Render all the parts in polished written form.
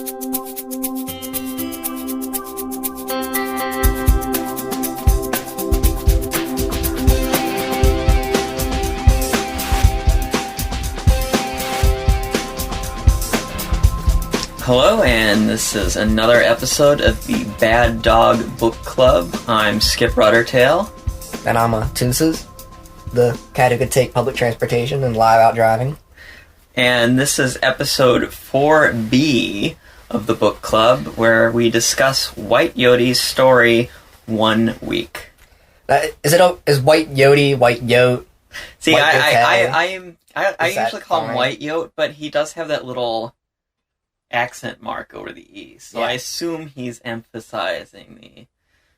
Hello, and this is another episode of the Bad Dog Book Club. I'm Skip Ruddertail. And I'm Toonses, the cat who could take public transportation and lie about driving. And this is episode 4B of the book club, where we discuss Whyte Yote's story, 1 Week. Is Whyte Yote, Whyte Yote? See, Whyte I usually call him Whyte Yote, but he does have that little accent mark over the E, so yeah. I assume he's emphasizing the...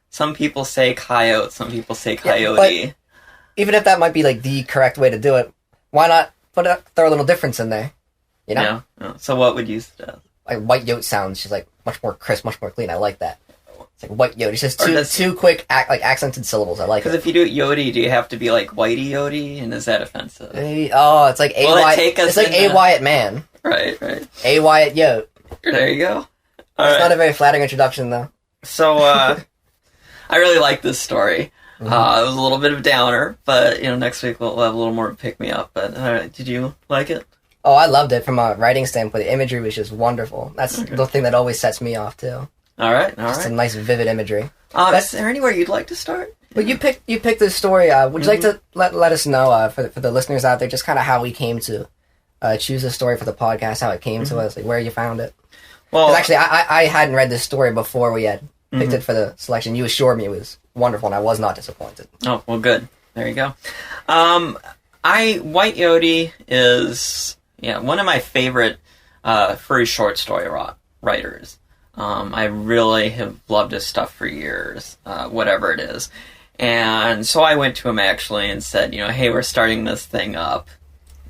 Some people say coyote, some people say coyote. Yeah, even if that might be like the correct way to do it, why not throw a little difference in there? You know? Yeah. So what would you suggest? Like Whyte Yote sounds just like much more crisp, much more clean. I like that. It's like Whyte Yote. It's just two quick accented syllables. I like it. Because if you do it Yote, do you have to be like Whitey Yote, and is that offensive? It's like It's like A Wyatt Man. Right. A Whyte Yote. There you go. It's not a very flattering introduction, though. So, I really like this story. Mm-hmm. It was a little bit of a downer, but, next week we'll have a little more pick-me-up. But, did you like it? Oh, I loved it from a writing standpoint. The imagery was just wonderful. That's the thing that always sets me off, too. All right. Just some nice, vivid imagery. Is there anywhere you'd like to start? Well, you picked this story. Would you like to let us know, for the listeners out there, just kind of how we came to choose a story for the podcast, how it came to us, like where you found it? Well, actually, I hadn't read this story before we had picked it for the selection. You assured me it was wonderful, and I was not disappointed. Oh, well, good. There you go. Whyte Yote is one of my favorite furry short story writers. I really have loved his stuff for years, whatever it is. And so I went to him, actually, and said, hey, we're starting this thing up.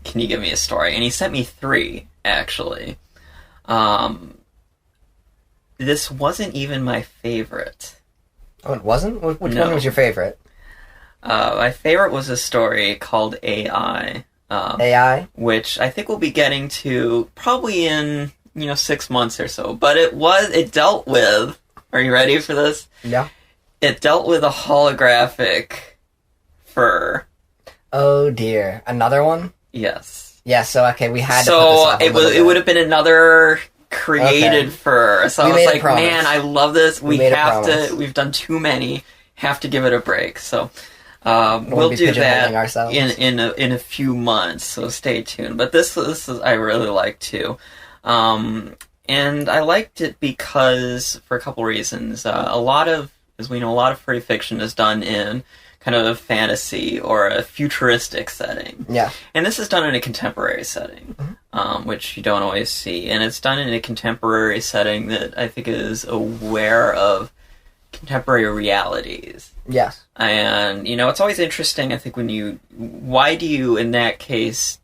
Can you give me a story? And he sent me 3, actually. This wasn't even my favorite. Oh, it wasn't? Which one was your favorite? My favorite was a story called AI. AI? Which I think we'll be getting to probably in, 6 months or so. But it dealt with... Are you ready for this? Yeah. It dealt with a holographic fur. Oh, dear. Another one? Yes. Yeah, so, okay, we had to put this off it would have been another... created fur. So I was like, man, I love this. We've done too many. Have to give it a break. So we'll do that in a few months. So stay tuned. But this is I really like too. And I liked it because for a couple reasons. As we know, a lot of furry fiction is done in kind of a fantasy or a futuristic setting. Yeah. And this is done in a contemporary setting, which you don't always see. And it's done in a contemporary setting that I think is aware of contemporary realities. Yes. And, it's always interesting, I think, why do you, in that case,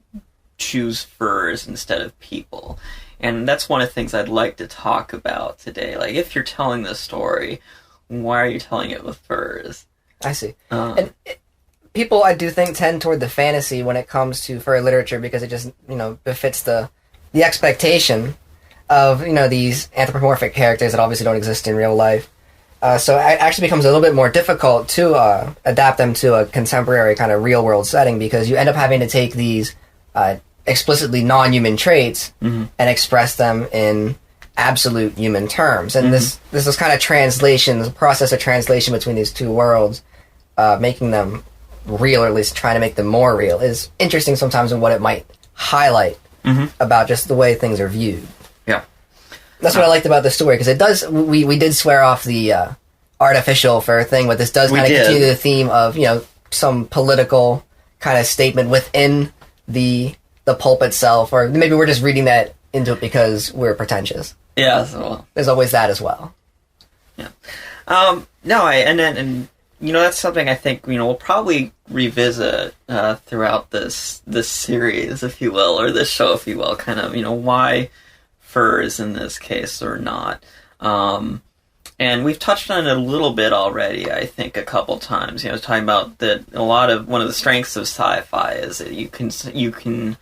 choose furs instead of people? And that's one of the things I'd like to talk about today. Like, if you're telling this story, why are you telling it with furs? I see. And people, I do think, tend toward the fantasy when it comes to furry literature because it just, befits the expectation of, these anthropomorphic characters that obviously don't exist in real life. So it actually becomes a little bit more difficult to adapt them to a contemporary kind of real-world setting because you end up having to take these explicitly non-human traits and express them in absolute human terms. And this is kind of the process of translation between these two worlds, making them real, or at least trying to make them more real, is interesting sometimes in what it might highlight about just the way things are viewed. Yeah. That's what I liked about the story, because it does, we did swear off the artificial fur thing, but this does kind of continue the theme of, some political kind of statement within the pulp itself, or maybe we're just reading that into it because we're pretentious. Yeah, so there's always that as well. Yeah. That's something I think, we'll probably revisit throughout this series, if you will, or this show, if you will, kind of, why furs in this case or not. And we've touched on it a little bit already, I think, a couple times. Talking about that one of the strengths of sci-fi is that you can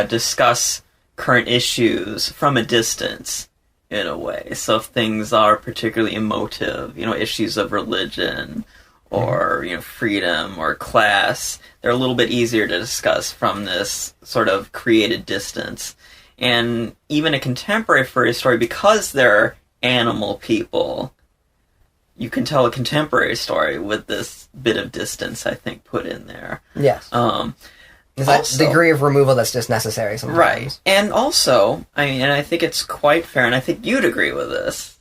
discuss current issues from a distance in a way. So if things are particularly emotive, issues of religion or, freedom or class, they're a little bit easier to discuss from this sort of created distance. And even a contemporary furry story, because they're animal people, you can tell a contemporary story with this bit of distance, I think, put in there. Yes. There's that degree of removal that's just necessary sometimes. Right. And also, and I think it's quite fair, and I think you'd agree with this,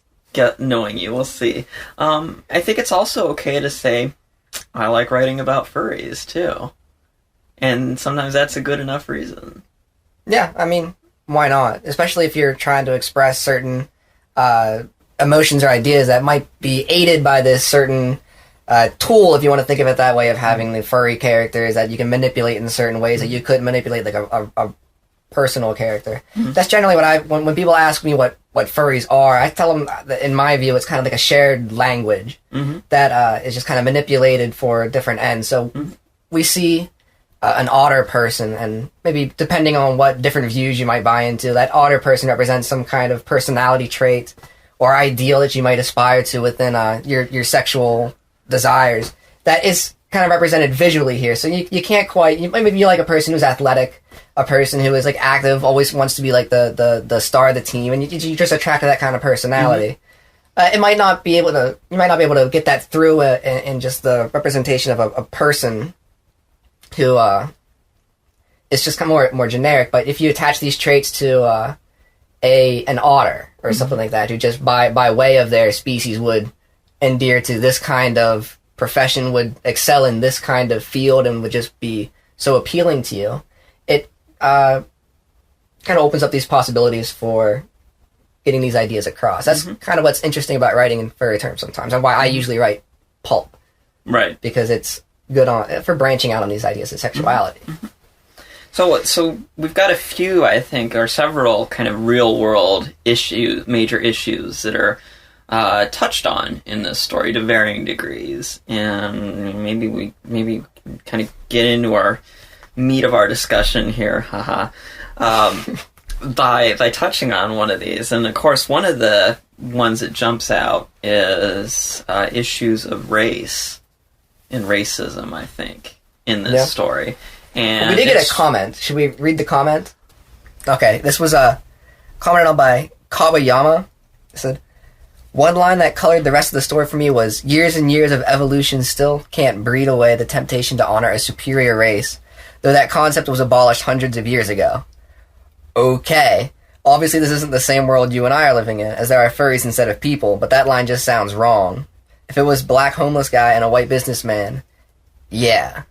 knowing you, we'll see. I think it's also okay to say, I like writing about furries, too. And sometimes that's a good enough reason. Yeah, why not? Especially if you're trying to express certain emotions or ideas that might be aided by this certain tool, if you want to think of it that way, of having the furry characters that you can manipulate in certain ways that you couldn't manipulate like a personal character. Mm-hmm. That's generally what when people ask me what furries are, I tell them that in my view it's kind of like a shared language that is just kind of manipulated for different ends. So we see an otter person, and maybe depending on what different views you might buy into, that otter person represents some kind of personality trait or ideal that you might aspire to within your sexual desires that is kind of represented visually here. So you can't quite, maybe you like a person who's athletic, a person who is like active, always wants to be like the star of the team, and you just attract to that kind of personality. You might not be able to get that through in just the representation of a person who is just kind of more generic. But if you attach these traits to an otter or something like that, who just by way of their species would endear to this kind of profession, would excel in this kind of field, and would just be so appealing to you, it kind of opens up these possibilities for getting these ideas across. That's kind of what's interesting about writing in furry terms sometimes, and why I usually write pulp. Right. Because it's good for branching out on these ideas of sexuality. So we've got a few, I think, or several kind of real-world major issues that are touched on in this story to varying degrees, and maybe we kind of get into our meat of our discussion here, by touching on one of these. And of course, one of the ones that jumps out is issues of race and racism, I think, in this story. And we did get a comment. Should we read the comment? Okay, this was commented on by Kabayama. It said, "One line that colored the rest of the story for me was, years and years of evolution still can't breed away the temptation to honor a superior race, though that concept was abolished hundreds of years ago." Okay. Obviously this isn't the same world you and I are living in, as there are furries instead of people, but that line just sounds wrong. If it was black homeless guy and a white businessman, yeah.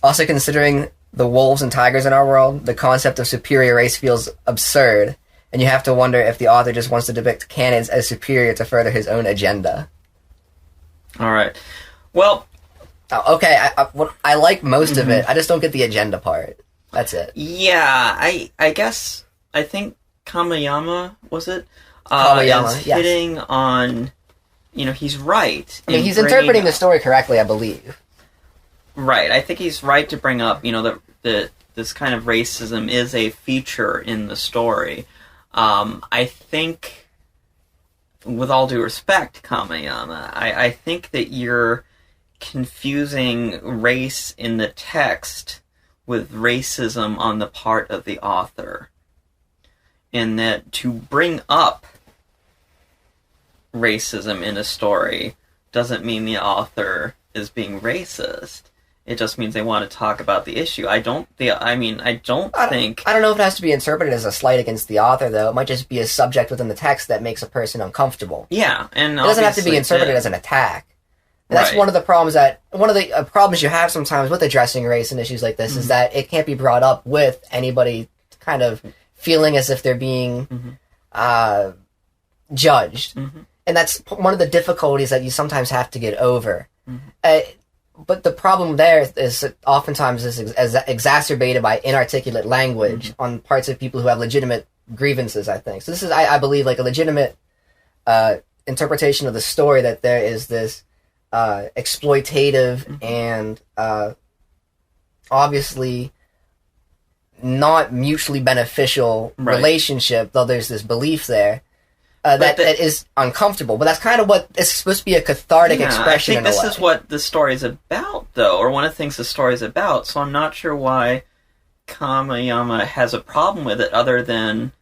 Also, considering the wolves and tigers in our world, the concept of superior race feels absurd, and you have to wonder if the author just wants to depict canids as superior to further his own agenda. All right. Well... okay, I like most of it. I just don't get the agenda part. That's it. Yeah, I guess, I think Kamayama, was it? Kamayama, is hitting on, he's right. I mean, he's interpreting the story correctly, I believe. Right, I think he's right to bring up, that this kind of racism is a feature in the story. I think, with all due respect, Kamayama, I think that you're confusing race in the text with racism on the part of the author. In that to bring up racism in a story doesn't mean the author is being racist. It just means they want to talk about the issue. I don't think... I don't know if it has to be interpreted as a slight against the author, though. It might just be a subject within the text that makes a person uncomfortable. Yeah, and it doesn't have to be interpreted as an attack. And that's one of the problems problems you have sometimes with addressing race and issues like this, is that it can't be brought up with anybody kind of feeling as if they're being judged. And that's one of the difficulties that you sometimes have to get over. But the problem there is that oftentimes is exacerbated by inarticulate language on parts of people who have legitimate grievances, I think. So this is, I believe, like a legitimate interpretation of the story, that there is this exploitative and obviously not mutually beneficial relationship, though there's this belief there. that is uncomfortable. But that's kind of what it's supposed to be, a cathartic expression. I think this is what the story's about, though, or one of the things the story's about. So I'm not sure why Kamiyama has a problem with it, other than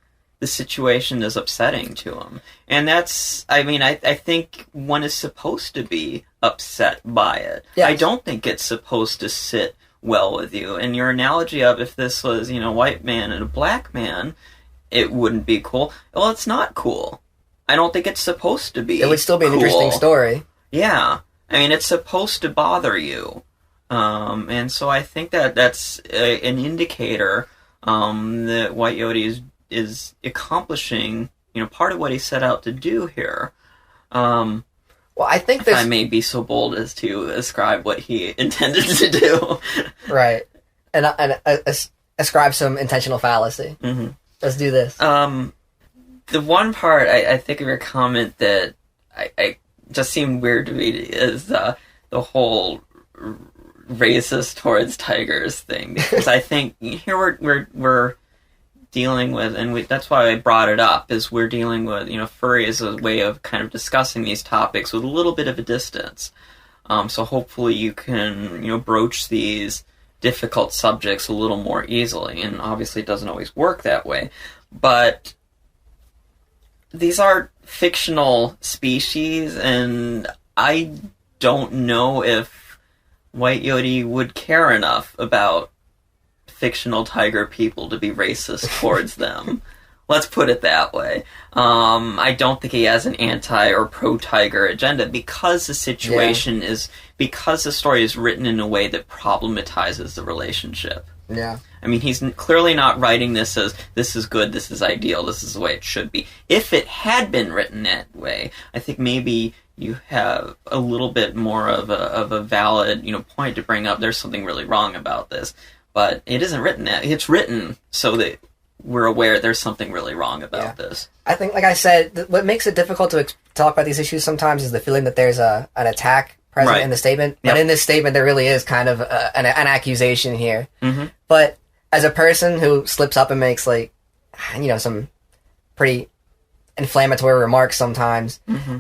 the situation is upsetting to him. And that's, I mean, I think one is supposed to be upset by it. Yes. I don't think it's supposed to sit well with you. And your analogy of if this was, you know, a white man and a black man, it wouldn't be cool. Well, it's not cool. I don't think it's supposed to be. It would still be an interesting story. Yeah. I mean, it's supposed to bother you. And so I think that that's an indicator that Whyte Yote is accomplishing, you know, part of what he set out to do here. Well, I think if I may be so bold as to ascribe what he intended to do. Right. And ascribe some intentional fallacy. Mm-hmm. Let's do this. The one part I think of your comment that I just seemed weird to me is the whole racist towards tigers thing, because I think here we're dealing with, and that's why I brought it up, is we're dealing with, you know, furry is a way of kind of discussing these topics with a little bit of a distance. So hopefully you can, you know, broach these difficult subjects a little more easily, and obviously it doesn't always work that way. But these are fictional species, and I don't know if Whyte Yote would care enough about fictional tiger people to be racist towards them. Let's put it that way. I don't think he has an anti or pro-tiger agenda, because the situation is, because the story is written in a way that problematizes the relationship. Yeah. I mean, he's clearly not writing this as, this is good, this is ideal, this is the way it should be. If it had been written that way, I think maybe you have a little bit more of a valid, you know, point to bring up. There's something really wrong about this. But it isn't written that. It's written so that we're aware there's something really wrong about this. I think, like I said, what makes it difficult to talk about these issues sometimes is the feeling that there's an attack present in the statement. Yep. But in this statement, there really is kind of an accusation here. Mm-hmm. But as a person who slips up and makes, like, you know, some pretty inflammatory remarks sometimes, mm-hmm.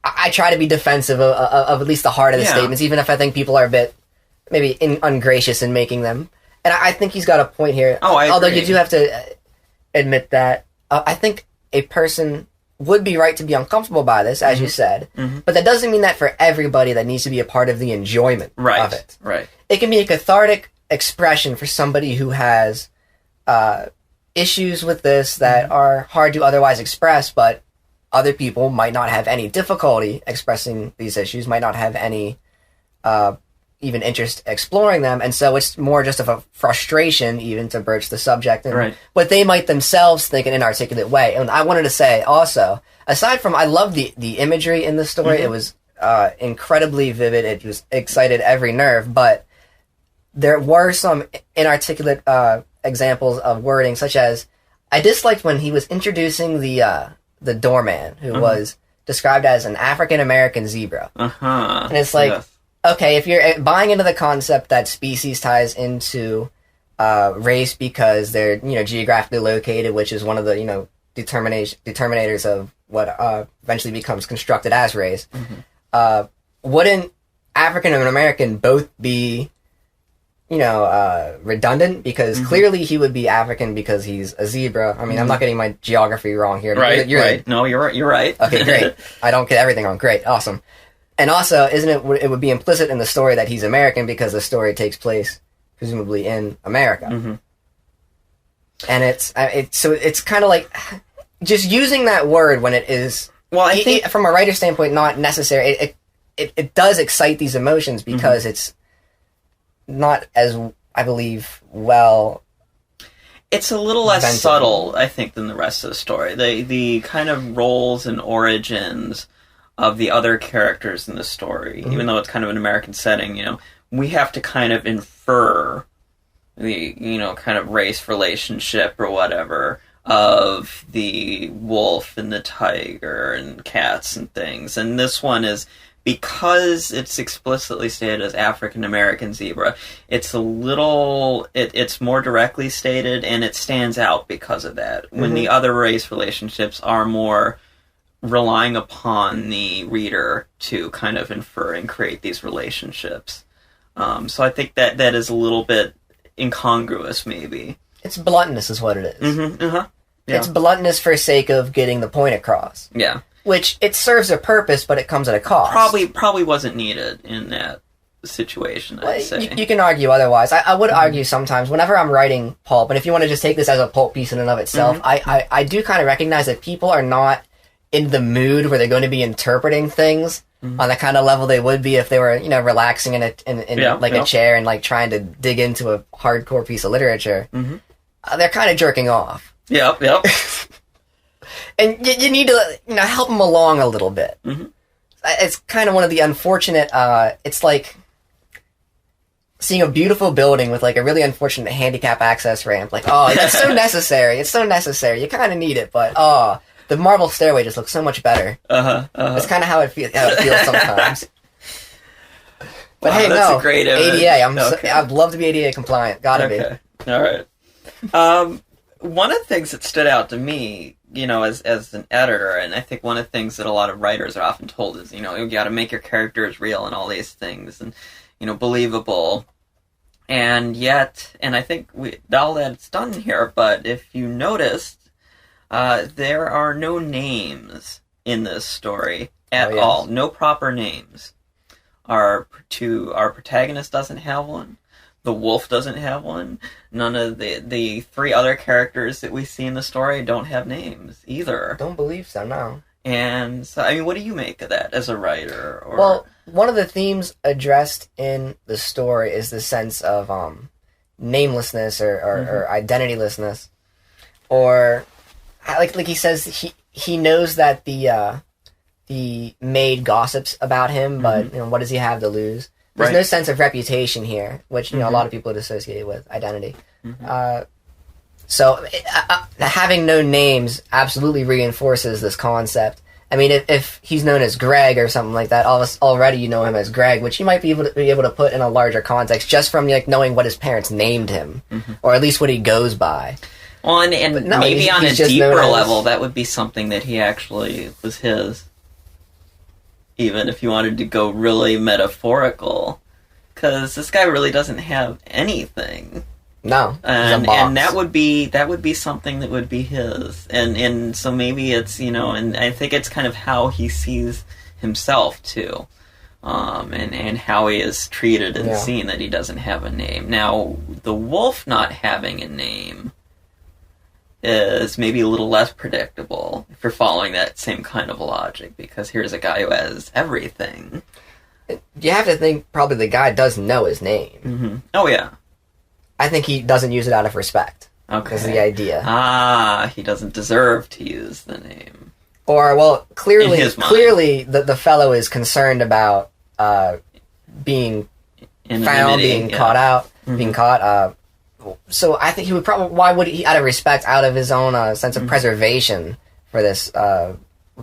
I try to be defensive of at least the heart of the statements, even if I think people are a bit maybe ungracious in making them. And I think he's got a point here. Oh, I agree. Although you do have to admit that I think a person would be right to be uncomfortable by this, as you said. Mm-hmm. But that doesn't mean that for everybody that needs to be a part of the enjoyment of it. Right. It can be a cathartic expression for somebody who has issues with this that are hard to otherwise express, but other people might not have any difficulty expressing these issues, might not have any even interest exploring them, and so it's more just of a frustration even to broach the subject and what they might themselves think in an inarticulate way. And I wanted to say also, aside from, I love the imagery in the story, it was incredibly vivid, it just excited every nerve, but there were some inarticulate examples of wording, such as, I disliked when he was introducing the doorman, who was described as an African-American zebra. And it's like, okay, if you're buying into the concept that species ties into race because they're, you know, geographically located, which is one of the, you know, determinators of what eventually becomes constructed as race, wouldn't African and American both be, you know, redundant? Because clearly he would be African because he's a zebra. I mean, I'm not getting my geography wrong here. Right, right. No, you're right. Okay, great. I don't get everything wrong. Great, awesome. And also, it would be implicit in the story that he's American because the story takes place, presumably, in America. And it's kind of like, just using that word when it is, well, I think from a writer's standpoint, not necessary. It does excite these emotions because it's not as, I believe, well. It's a little less subtle, I think, than the rest of the story. The kind of roles and origins of the other characters in the story, even though it's kind of an American setting, you know, we have to kind of infer the, you know, kind of race relationship or whatever of the wolf and the tiger and cats and things. And this one is, because it's explicitly stated as African-American zebra, it's a little, it's more directly stated, and it stands out because of that. When the other race relationships are more relying upon the reader to kind of infer and create these relationships. So I think that is a little bit incongruous, maybe. It's bluntness is what it is. Mm-hmm. Uh-huh. Yeah. It's bluntness for sake of getting the point across. Yeah. Which, it serves a purpose, but it comes at a cost. Probably wasn't needed in that situation, I'd say. You can argue otherwise. I would argue sometimes, whenever I'm writing pulp, and if you want to just take this as a pulp piece in and of itself, I do kind of recognize that people are not in the mood where they're going to be interpreting things on the kind of level they would be if they were, relaxing in a chair and like trying to dig into a hardcore piece of literature. They're kind of jerking off. Yep. And you need to, help them along a little bit. It's kind of one of the unfortunate, it's like seeing a beautiful building with like a really unfortunate handicap access ramp. Like, oh, that's so necessary. It's so necessary. You kind of need it, but the marble stairway just looks so much better. That's kind of how it feels sometimes. But wow, hey, that's a great image. ADA. I'd love to be ADA compliant. Gotta be. All right. One of the things that stood out to me, as an editor, and I think one of the things that a lot of writers are often told is, you got to make your characters real and all these things, and believable. And yet, and I think all that's done here. But if you noticed, there are no names in this story at all. No proper names. Our protagonist doesn't have one. The wolf doesn't have one. None of the three other characters that we see in the story don't have names either. Don't believe so, no. And so, I mean, what do you make of that as a writer? Well, one of the themes addressed in the story is the sense of namelessness or identitylessness. Or, like he says, he knows that the maid gossips about him, but what does he have to lose? There's no sense of reputation here, which a lot of people would associate with identity. So having no names absolutely reinforces this concept. I mean, if he's known as Greg or something like that, already you know him as Greg, which you might be able to put in a larger context just from knowing what his parents named him, or at least what he goes by. Well, and no, maybe on a deeper level, that would be something that he actually was his. Even if you wanted to go really metaphorical, because this guy really doesn't have anything. No, and that would be something that would be his, and so maybe it's and I think it's kind of how he sees himself too, and how he is treated and seen, that he doesn't have a name. Now, the wolf not having a name is maybe a little less predictable if you're following that same kind of logic, because here's a guy who has everything. You have to think probably the guy does know his name. Oh, yeah. I think he doesn't use it out of respect. Okay. Is the idea. He doesn't deserve to use the name. Or, well, clearly the fellow is concerned about being found, being caught out, being caught. So I think he would probably... Why would he, out of respect, out of his own sense of preservation for this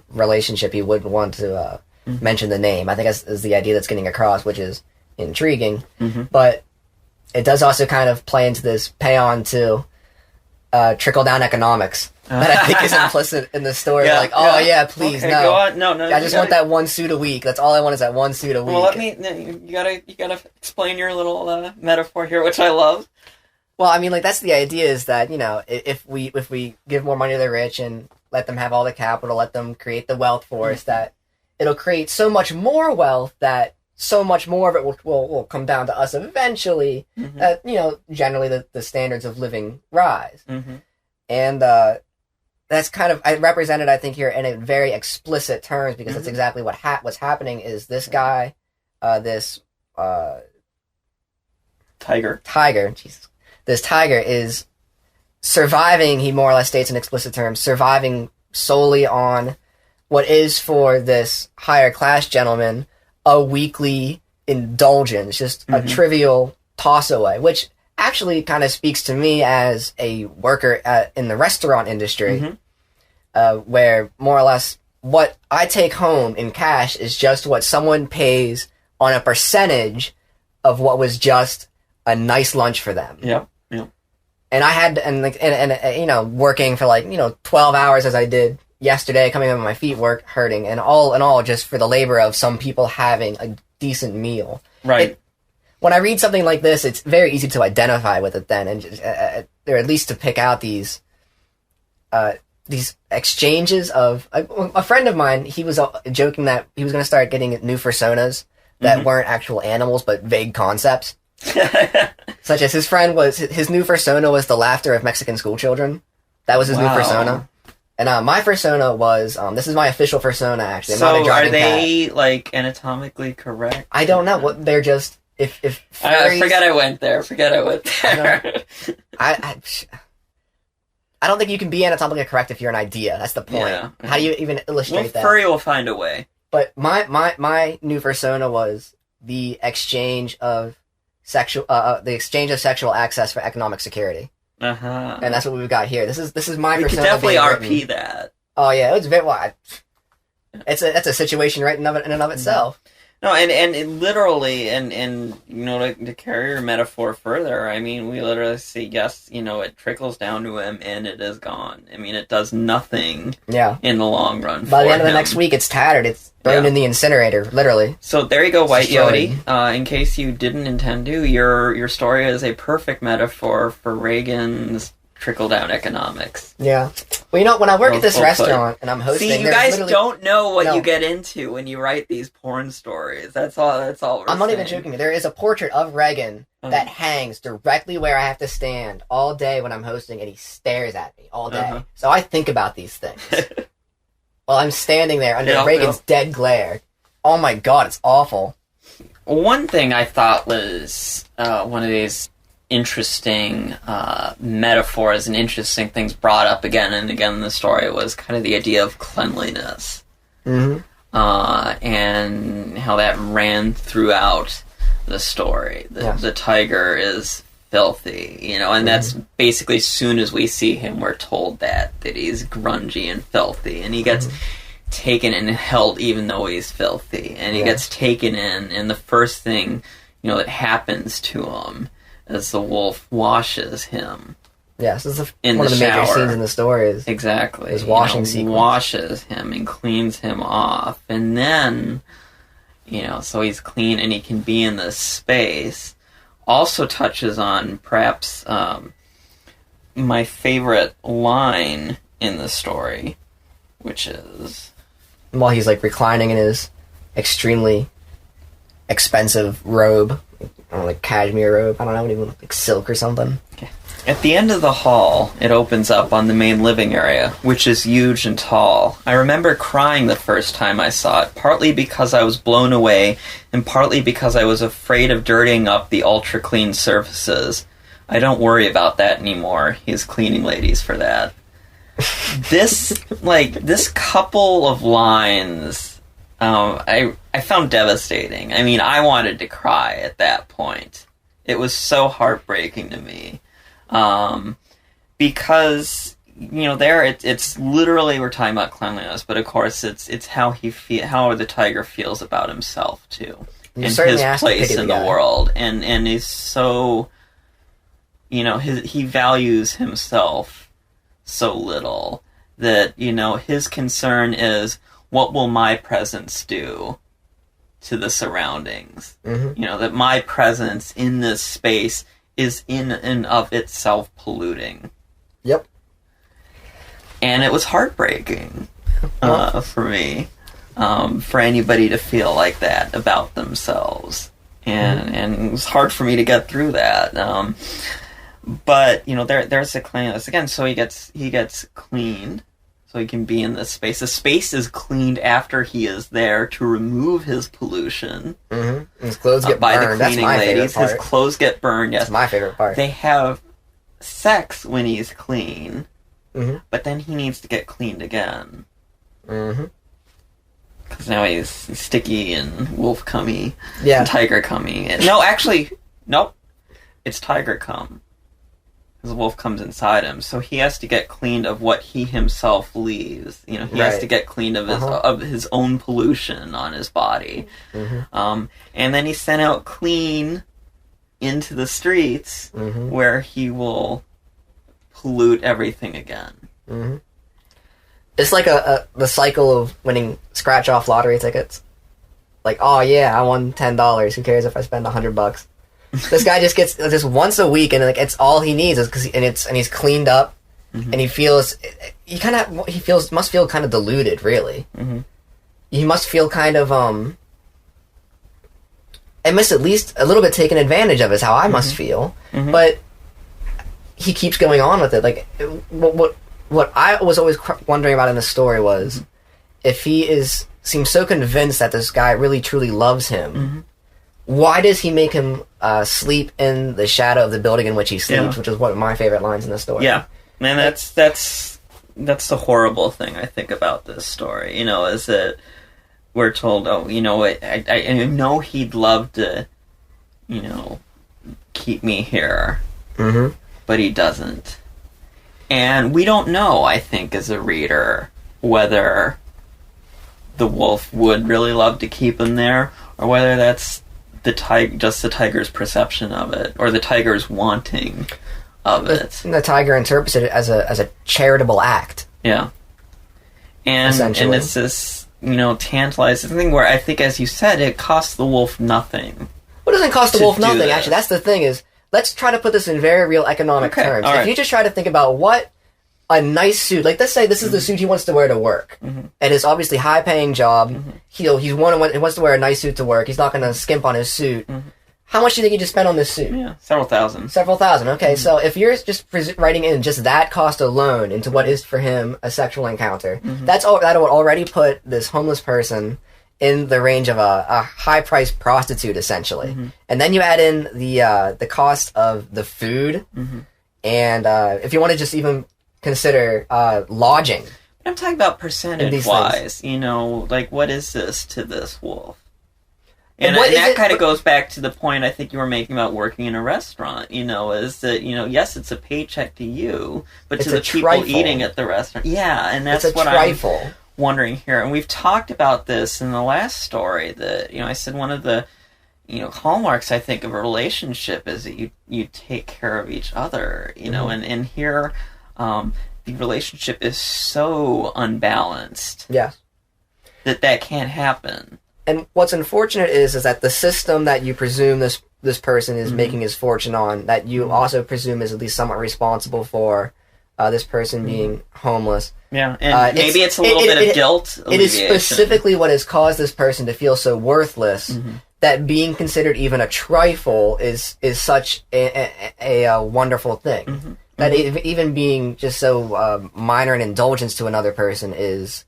relationship, he wouldn't want to mention the name. I think that's is the idea that's getting across, which is intriguing. But it does also kind of play into this pay-on to trickle-down economics that I think is implicit in the story. Please, okay, no. Go on. No, I just want that one suit a week. That's all I want is that one suit a week. Well, you gotta explain your little metaphor here, which I love. Well, I mean, that's the idea is that, if we give more money to the rich and let them have all the capital, let them create the wealth for us, that it'll create so much more wealth that so much more of it will come down to us eventually, that, generally the standards of living rise. And that's kind of represented, I think, here in a very explicit terms, because that's exactly what's happening is this guy, Tiger. Jesus. This tiger is surviving, he more or less states in explicit terms, surviving solely on what is for this higher class gentleman a weekly indulgence, just a trivial toss away, which actually kind of speaks to me as a worker in the restaurant industry, where more or less what I take home in cash is just what someone pays on a percentage of what was just a nice lunch for them. And I had, working for 12 hours as I did yesterday coming up, my feet were hurting, and all in all, just for the labor of some people having a decent meal. Right. When I read something like this, it's very easy to identify with it then, and or at least to pick out these exchanges of... A friend of mine, he was joking that he was going to start getting new personas that weren't actual animals, but vague concepts. Such as his new persona was the laughter of Mexican schoolchildren. That was his new persona. And my persona was, this is my official persona, actually. I'm not a driving are they, like, anatomically correct? I don't know. What they're just... If furries, forget I went there. I don't think you can be anatomically correct if you're an idea. That's the point. Yeah. How do you even illustrate that? Furry will find a way. But my new persona was the exchange of sexual access for economic security. Uh-huh. And that's what we've got here. This is my persona. We could definitely RP that. Oh yeah, it's very wide. That's a situation right in and of itself. No, and it literally, and you know, to carry your metaphor further, I mean, we literally see, yes, you know, it trickles down to him, and it is gone. I mean, it does nothing in the long run By the end of the next week, it's tattered. It's burned in the incinerator, literally. So there you go, Whyte Yote. In case you didn't intend to, your story is a perfect metaphor for Reagan's trickle-down economics. Yeah. Well, you know, when I work at this restaurant and I'm hosting... See, you guys don't know what you get into when you write these porn stories. That's all I'm not even joking. There is a portrait of Reagan that hangs directly where I have to stand all day when I'm hosting, and he stares at me all day. So I think about these things. While I'm standing there under Reagan's dead glare. Oh my god, it's awful. One thing I thought was one of these interesting metaphors and interesting things brought up again and again in the story was kind of the idea of cleanliness. And how that ran throughout the story. The tiger is filthy, you know, and that's basically as soon as we see him, we're told that he's grungy and filthy, and he gets taken and held even though he's filthy, and he gets taken in, and the first thing, you know, that happens to him as the wolf washes him. Yes, this is one of the major scenes in the story. Exactly. His washing sequence. Washes him and cleans him off. And then, you know, so he's clean and he can be in this space. Also touches on perhaps my favorite line in the story, which is... While he's, like, reclining in his extremely expensive robe. I don't know, like cashmere robe. I don't know, even like silk or something. Okay. At the end of the hall, it opens up on the main living area, which is huge and tall. I remember crying the first time I saw it, partly because I was blown away, and partly because I was afraid of dirtying up the ultra-clean surfaces. I don't worry about that anymore. He's cleaning ladies for that. This couple of lines... I found devastating. I mean, I wanted to cry at that point. It was so heartbreaking to me. Because, you know, it's literally, we're talking about cleanliness, but of course it's how how the tiger feels about himself, too. And his place in the world. And he's so, you know, he values himself so little that, you know, his concern is, what will my presence do to the surroundings? You know, that my presence in this space is in and of itself polluting. Yep. And it was heartbreaking for me, for anybody to feel like that about themselves. And it was hard for me to get through that. But, you know, there's the cleanliness. Again, so he gets cleaned. So he can be in this space. The space is cleaned after he is there to remove his pollution. His clothes get by burned. The cleaning That's my ladies. Favorite part. His clothes get burned. Yes, that's my favorite part. They have sex when he's clean, but then he needs to get cleaned again. Because now he's sticky and wolf cummy, and tiger cummy. No, actually, nope. It's tiger cum. Because the wolf comes inside him, so he has to get cleaned of what he himself leaves. You know, he has to get cleaned of his own pollution on his body. And then he's sent out clean into the streets, where he will pollute everything again. It's like the cycle of winning scratch-off lottery tickets. Like, oh yeah, I won $10. Who cares if I spend $100? This guy just gets just once a week, and like it's all he needs is and he's cleaned up, and he must feel kind of deluded, really. He must feel kind of I must at least a little bit taken advantage of is how I must feel, but he keeps going on with it. Like what I was always wondering about in the story was if he seems so convinced that this guy really truly loves him, why does he make him sleep in the shadow of the building in which he sleeps, which is one of my favorite lines in the story. Yeah, man, that's the horrible thing I think about this story, is that we're told, oh, I know he'd love to, keep me here, but he doesn't. And we don't know, I think, as a reader, whether the wolf would really love to keep him there, or whether that's just the tiger's perception of it, or the tiger's wanting of it. The tiger interprets it as a charitable act. Yeah. And it's this, tantalizing thing where I think, as you said, it costs the wolf nothing. Well, it doesn't cost the wolf nothing, actually. That's the thing is, let's try to put this in very real economic terms. If you just try to think about what a nice suit, like let's say this is the suit he wants to wear to work, and it's obviously high-paying job. He wants to wear a nice suit to work. He's not going to skimp on his suit. How much do you think he just spent on this suit? Yeah, several thousand. Several thousand. Okay, so if you're just writing in just that cost alone into what is for him a sexual encounter, that would already put this homeless person in the range of a high-priced prostitute, essentially. And then you add in the cost of the food, and if you want to just even consider lodging. I'm talking about percentage-wise, like what is this to this wolf? And that kind of goes back to the point I think you were making about working in a restaurant, is that, yes, it's a paycheck to you, but to the people eating at the restaurant. Yeah, and that's what I'm wondering here. And we've talked about this in the last story that, I said one of the, hallmarks, I think, of a relationship is that you take care of each other, and here the relationship is so unbalanced. Yeah. That can't happen. And what's unfortunate is that the system that you presume this person is making his fortune on, that you also presume is at least somewhat responsible for this person being homeless. Yeah, and maybe it's a little bit of guilt alleviation. It is specifically what has caused this person to feel so worthless that being considered even a trifle is such a wonderful thing. That even being just so minor an indulgence to another person is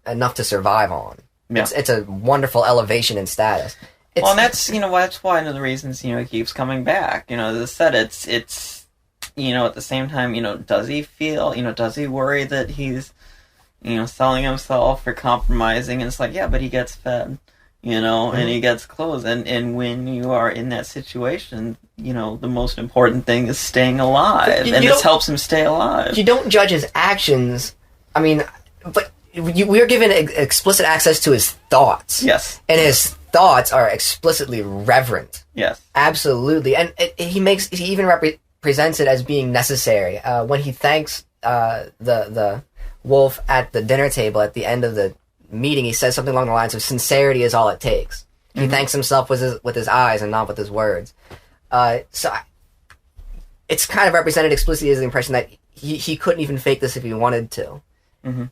enough to survive on. Yeah. It's a wonderful elevation in status. And that's that's one of the reasons he keeps coming back. As I said, it's at the same time, does he feel, does he worry that he's selling himself or compromising? And it's like, yeah, but he gets fed, and he gets clothes, and when you are in that situation, the most important thing is staying alive, and this helps him stay alive. You don't judge his actions. I mean, but we are given explicit access to his thoughts. Yes. And his thoughts are explicitly reverent. Yes. Absolutely. And he even presents it as being necessary. When he thanks the wolf at the dinner table at the end of the meeting, he says something along the lines of, sincerity is all it takes. He thanks himself with his eyes and not with his words. It's kind of represented explicitly as the impression that he couldn't even fake this if he wanted to.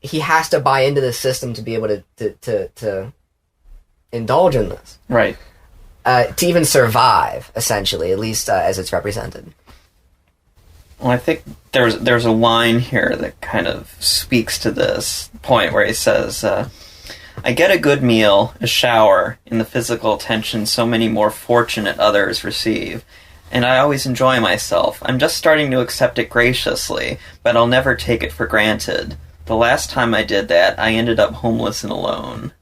He has to buy into the system to be able to indulge in this. Right. To even survive, essentially, at least as it's represented. Well, I think there's a line here that kind of speaks to this point where he says, I get a good meal, a shower, and the physical attention so many more fortunate others receive. And I always enjoy myself. I'm just starting to accept it graciously, but I'll never take it for granted. The last time I did that, I ended up homeless and alone.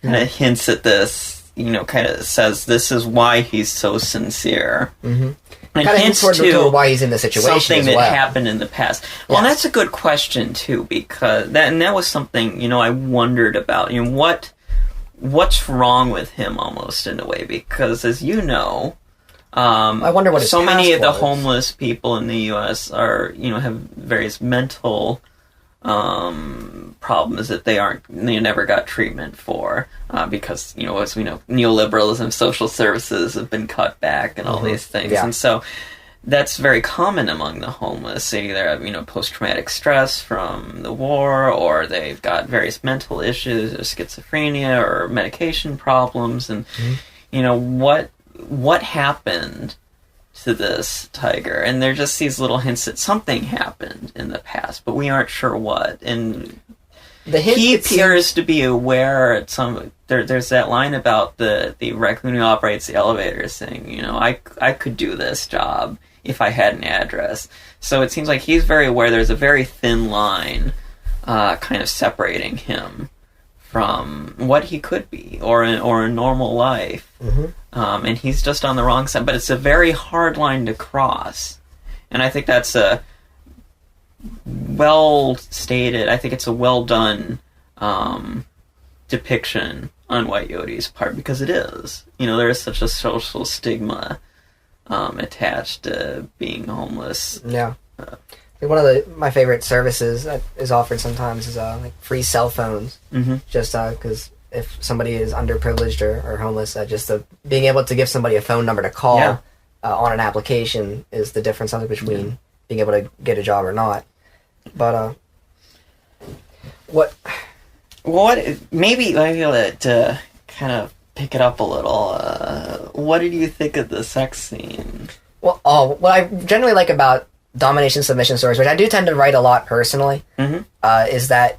Kind of hints at this, kind of says this is why he's so sincere. And kind of hints to why he's in the situation something that happened in the past. Well, that's a good question, too, because that was something, I wondered about. What's wrong with him, almost, in a way? Because, as you know, I wonder what so many of the homeless people in the U.S. are, have various mental problems that they never got treatment for, because, as we know, neoliberalism, social services have been cut back and all these things. Yeah. And so that's very common among the homeless. They either have, post-traumatic stress from the war, or they've got various mental issues, or schizophrenia, or medication problems. And, what happened to this tiger? And there are just these little hints that something happened in the past, but we aren't sure what. And he appears to be aware at some... There's that line about the raccoon who operates the elevator saying, I could do this job if I had an address. So it seems like he's very aware there's a very thin line kind of separating him from what he could be, or a normal life. And he's just on the wrong side. But it's a very hard line to cross. And I think that's a well-stated, I think it's a well-done depiction on Whyte Yote's part, because it is. There is such a social stigma attached to being homeless. Yeah. One of my favorite services that is offered sometimes is like free cell phones. Just because if somebody is underprivileged or homeless, just being able to give somebody a phone number to call on an application is the difference between being able to get a job or not. But maybe to kind of pick it up a little, what did you think of the sex scene? Well, what I generally like about domination submission stories, which I do tend to write a lot personally, is that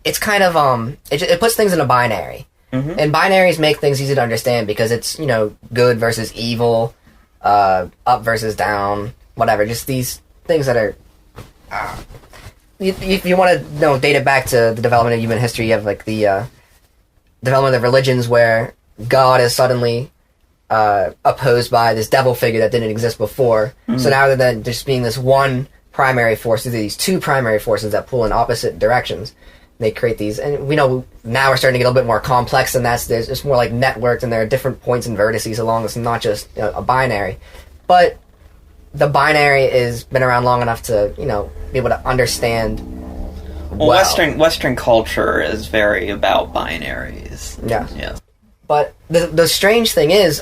it's kind of it puts things in a binary, and binaries make things easy to understand because it's good versus evil, up versus down, whatever. Just these things that are. If you want to date it back to the development of human history, you have like the development of religions where God is suddenly opposed by this devil figure that didn't exist before. So now rather than just being this one primary force, there's these two primary forces that pull in opposite directions. They create these, and we know now we're starting to get a little bit more complex, and it's more like networked, and there are different points and vertices along this, not just a binary. But the binary has been around long enough to be able to understand. Well, Western culture is very about binaries. Yeah. But the strange thing is,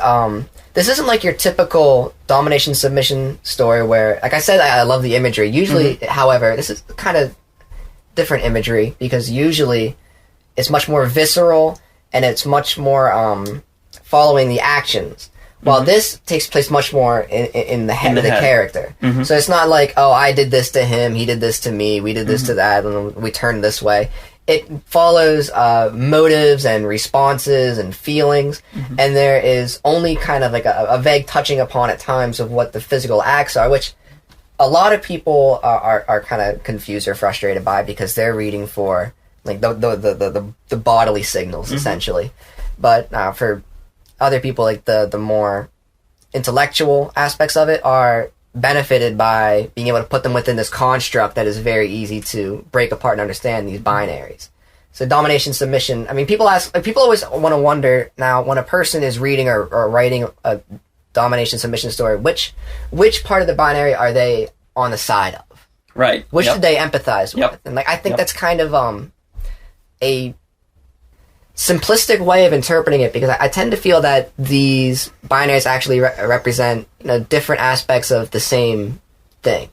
this isn't like your typical domination submission story where, like I said, I love the imagery. Usually, however, this is kind of different imagery because usually it's much more visceral and it's much more following the actions. While this takes place much more in the head of the character. So it's not like, oh, I did this to him, he did this to me, we did this to that, and we turned this way. It follows motives and responses and feelings, and there is only kind of like a vague touching upon at times of what the physical acts are, which a lot of people are kind of confused or frustrated by because they're reading for like the bodily signals, essentially. But for other people, like the more intellectual aspects of it are benefited by being able to put them within this construct that is very easy to break apart and understand these binaries. So domination, submission. I mean, people always want to wonder now when a person is reading or writing a domination, submission story, which part of the binary are they on the side of? Right. Which did they empathize with? And like I think that's kind of a simplistic way of interpreting it because I tend to feel that these binaries actually represent different aspects of the same thing.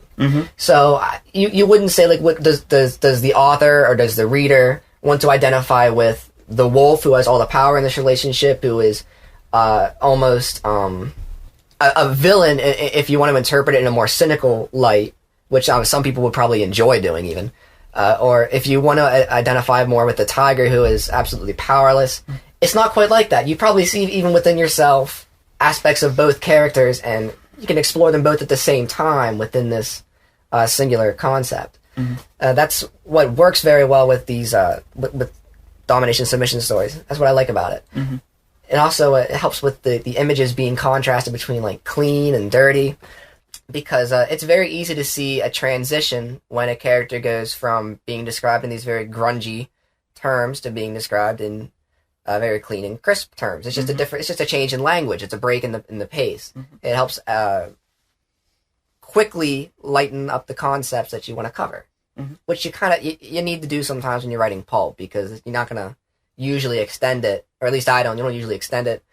So you wouldn't say like what does the author or does the reader want to identify with the wolf who has all the power in this relationship, who is almost a villain if you want to interpret it in a more cynical light, which some people would probably enjoy doing even. Or if you want to identify more with the tiger who is absolutely powerless, it's not quite like that. You probably see even within yourself aspects of both characters, and you can explore them both at the same time within this singular concept. That's what works very well with these with domination submission stories. That's what I like about it. And also it helps with the images being contrasted between like clean and dirty. Because it's very easy to see a transition when a character goes from being described in these very grungy terms to being described in very clean and crisp terms. It's just it's just a change in language. It's a break in the pace. It helps quickly lighten up the concepts that you want to cover, which you need to do sometimes when you're writing pulp, because you're not going to usually extend it, or at least I don't. You don't usually extend it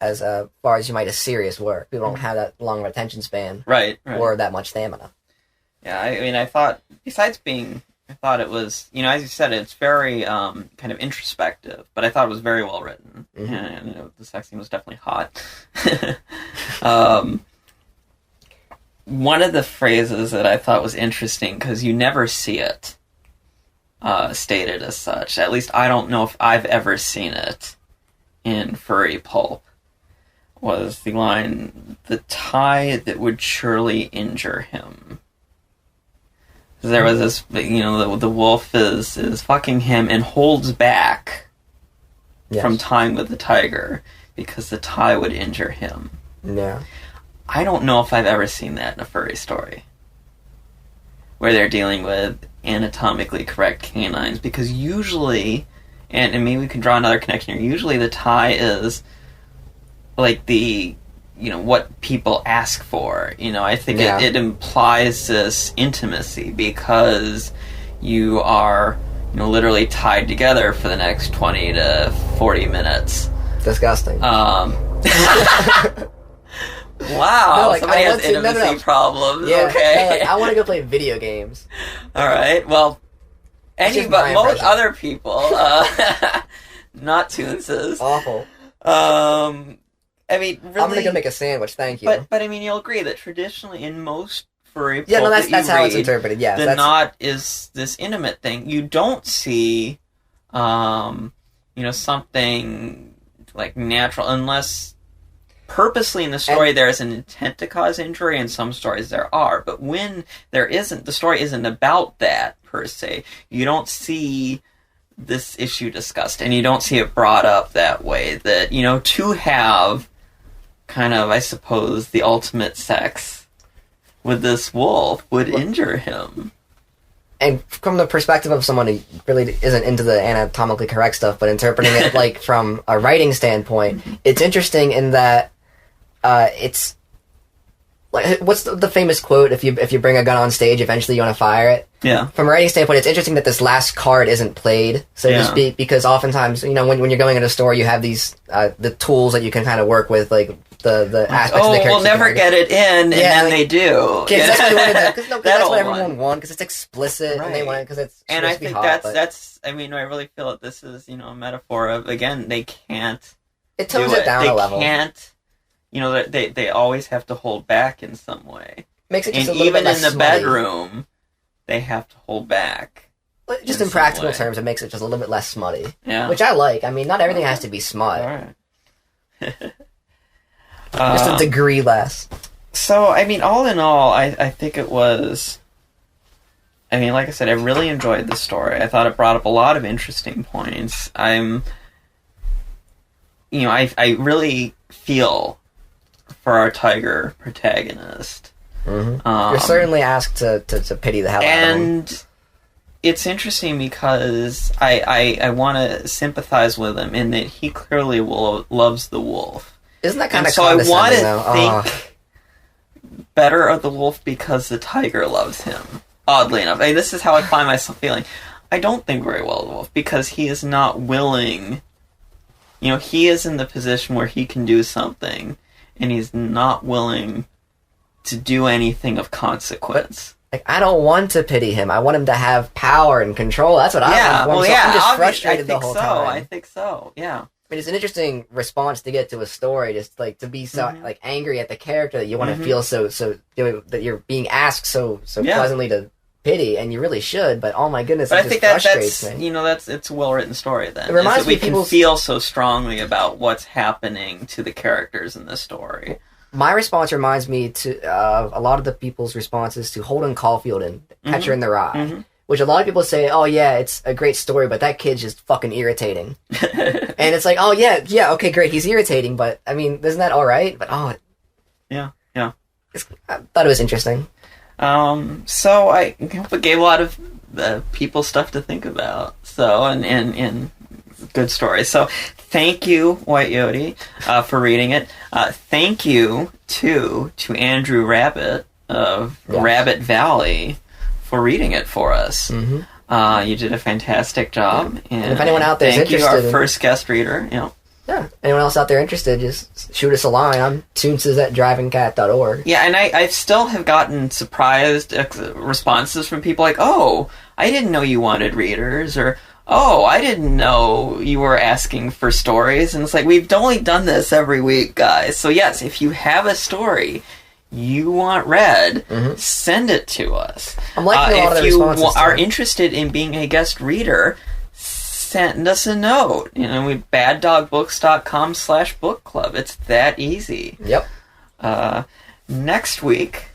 as far as you might a serious work. People don't have that long of attention span, right, or that much stamina. Yeah, I mean, I thought it was, as you said, it's very kind of introspective, but I thought it was very well written, and the sex scene was definitely hot. One of the phrases that I thought was interesting, because you never see it stated as such, at least I don't know if I've ever seen it in furry pulp, was the line, "the tie that would surely injure him." There was this, the wolf is fucking him and holds back from tying with the tiger because the tie would injure him. Yeah. I don't know if I've ever seen that in a furry story, where they're dealing with anatomically correct canines, because usually, and maybe we can draw another connection here, usually the tie is like the, what people ask for. I think it implies this intimacy, because you are, literally tied together for the next 20 to 40 minutes. Disgusting. Wow, somebody has intimacy problems. Yeah, okay. I want to go play video games. All right, well, most other people, not Toonses. Awful. I mean, really, I'm gonna go make a sandwich. Thank you. But I mean, you'll agree that traditionally, in most furry, that's how it's interpreted. Yeah, the knot is this intimate thing. You don't see, something like natural, unless purposely in the story there is an intent to cause injury. In some stories there are, but when there isn't, the story isn't about that per se. You don't see this issue discussed, and you don't see it brought up that way. That to have kind of, I suppose, the ultimate sex with this wolf would injure him. And from the perspective of someone who really isn't into the anatomically correct stuff, but interpreting it like from a writing standpoint, it's interesting in that it's like, what's the famous quote? If you bring a gun on stage, eventually you want to fire it. Yeah. From a writing standpoint, it's interesting that this last card isn't played, so to speak, because oftentimes, when you're going into a store, you have these the tools that you can kind of work with, like the aspects of the character. We'll never get it in, and then they do. That's what everyone wants, because it's explicit, and they want it because it's. And I think that's. I mean, I really feel that this is a metaphor of, again, they can't. It tones it down a level. They can't. They always have to hold back in some way. Makes it just a little bit less even in the bedroom, they have to hold back. Just in practical terms, it makes it just a little bit less smutty. Yeah. Which I like. I mean, not everything has to be smut. All right. Just a degree less. So, I mean, all in all, I think it was... I mean, like I said, I really enjoyed the story. I thought it brought up a lot of interesting points. I really feel for our tiger protagonist. Mm-hmm. You're certainly asked to pity the hell out of him. And it's interesting because I want to sympathize with him in that he clearly loves the wolf. Isn't that kind of condescending? So I want to think better of the wolf because the tiger loves him. Oddly enough. I mean, this is how I find myself feeling. I don't think very well of the wolf because he is not willing... he is in the position where he can do something, and he's not willing to do anything of consequence. But, I don't want to pity him. I want him to have power and control. That's what I want. I'm just frustrated the whole time. I think so, yeah. I mean, it's an interesting response to get to a story, just to be so angry at the character that you want to feel so that you're being asked so pleasantly to pity, and you really should. But oh my goodness, but I think that's it's a well written story. Then it reminds me we can feel so strongly about what's happening to the characters in this story. My response reminds me to a lot of the people's responses to Holden Caulfield and Catcher in the Rye. Which a lot of people say, oh yeah, it's a great story, but that kid's just fucking irritating. And it's like, oh yeah, okay, great, he's irritating, but, I mean, isn't that alright? But, Yeah. I thought it was interesting. So I hope it gave a lot of people stuff to think about. So, and good story. So thank you, Whyte Yote, for reading it. Thank you, too, to Andrew Rabbit of Rabbit Valley for reading it for us. Mm-hmm. You did a fantastic job. And if anyone out there is interested... Thank you, our first guest reader. Yeah, anyone else out there interested, just shoot us a line. I'm toonses@drivingcat.org. Yeah, and I still have gotten surprised responses from people like, oh, I didn't know you wanted readers, or, oh, I didn't know you were asking for stories. And it's like, we've only done this every week, guys. So yes, if you have a story you want read, send it to us. I'm liking a lot of the responses. If you are interested in being a guest reader, send us a note. baddogbooks.com/book club. It's that easy. Yep. Next week,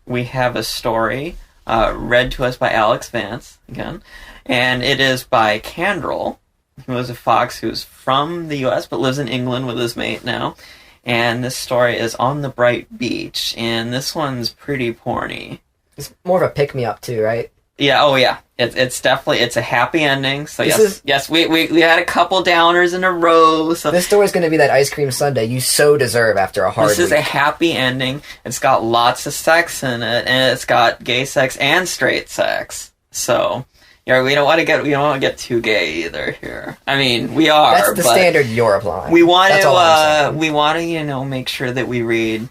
we have a story read to us by Alex Vance, again. And it is by Candrel, who is a fox who's from the U.S. but lives in England with his mate now. And this story is On the Bright Beach. And this one's pretty porny. It's more of a pick-me-up, too, right? Yeah, oh yeah. It's definitely, it's a happy ending. So yes, we had a couple downers in a row. So this story's going to be that ice cream sundae you so deserve after a hard week. This is a happy ending. It's got lots of sex in it, and it's got gay sex and straight sex. So, we don't want to get too gay either here. I mean, we are. That's the standard you're applying. We want to, make sure that we read,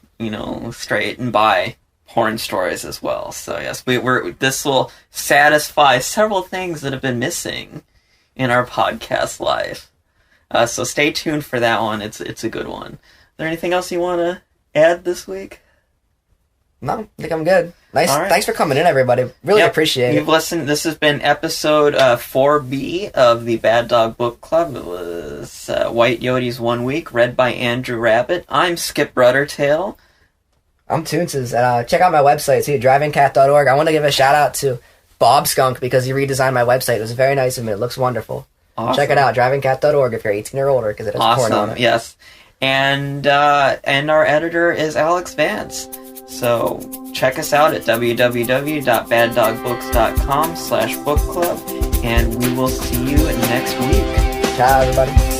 straight and bi porn stories as well. So yes, this will satisfy several things that have been missing in our podcast life. So stay tuned for that one. It's a good one. Is there anything else you want to add this week? No, I think I'm good. Nice. Right. Thanks for coming in, everybody. Really appreciate it. You've listened. This has been episode 4B of the Bad Dog Book Club. It was Whyte Yote's 1 Week, read by Andrew Rabbit. I'm Skip Ruddertail. I'm Toonses. Check out my website, too, drivingcat.org. I want to give a shout-out to Bob Skunk because he redesigned my website. It was very nice of him. It looks wonderful. Awesome. Check it out, drivingcat.org if you're 18 or older, because it has porn on it. Yes. And our editor is Alex Vance. So check us out at www.baddogbooks.com/book club, and we will see you next week. Ciao, everybody.